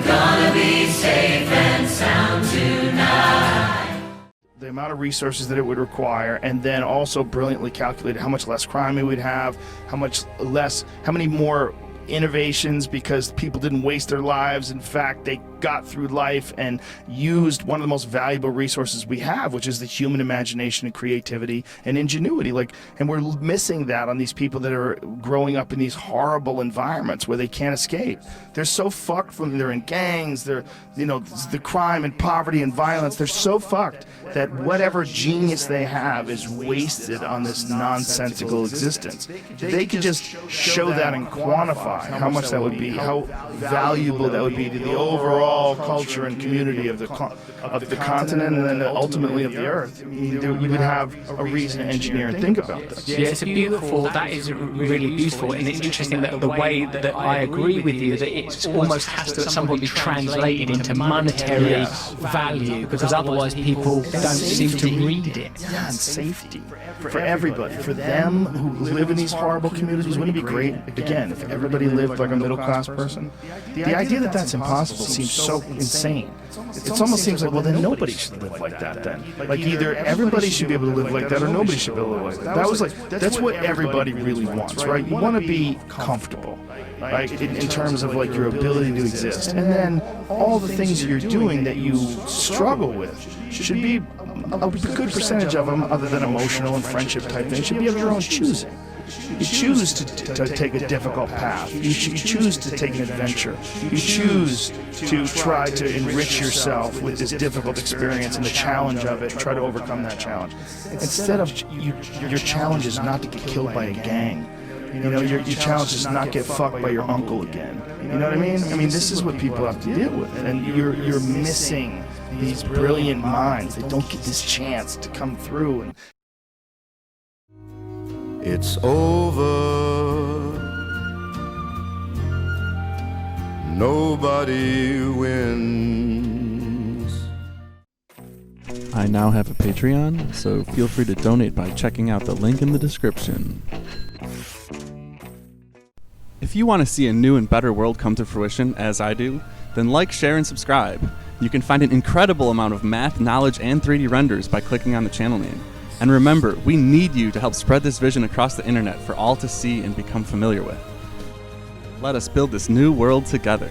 gonna be safe and sound tonight. The amount of resources that it would require, and then also brilliantly calculated how much less crime we would have, how many more innovations, because people didn't waste their lives. In fact, they got through life and used one of the most valuable resources we have, which is the human imagination and creativity and ingenuity. And we're missing that on these people that are growing up in these horrible environments where they can't escape. They're so fucked from they're in gangs, they're, the crime and poverty and violence. They're so fucked that whatever genius they have is wasted on this nonsensical existence. If they could just show that and quantify how much that would be, how valuable that would be to the overall culture and community of the continent, and then ultimately of the earth, you would have a reason to engineer and think about this. Yeah, it's that is really beautiful, and it's interesting that the way that I agree with you, that it almost has to at some point be translated into monetary value, because otherwise people don't seem to read it. Yeah, and safety for everybody, for them who live in these horrible communities. Wouldn't it be great, again, if everybody lived like a middle-class person? The idea that that's impossible seems so insane. It almost seems like, well, then nobody should live like that then. Like, either everybody should be able to live like that, or nobody should be able to live like that. That's what everybody really wants, right? You want to be comfortable, right, in terms of like your ability to exist. And then all the things you're doing that you struggle with should be a good percentage of them, other than emotional and friendship type things, should be of your own choosing. You choose to take a difficult path. You choose to take an adventure. You choose to try to enrich yourself with this difficult experience and the challenge of it, try to overcome that challenge. Instead of, your challenge is not to get killed by a gang. Your challenge is not get fucked by your uncle again. You know what I mean? I mean, this is what people have to deal with, and you're missing these brilliant minds. They don't get this chance to come through. And it's over. Nobody wins. I now have a Patreon, so feel free to donate by checking out the link in the description. If you want to see a new and better world come to fruition, as I do, then like, share, and subscribe. You can find an incredible amount of math, knowledge, and 3D renders by clicking on the channel name. And remember, we need you to help spread this vision across the internet for all to see and become familiar with. Let us build this new world together.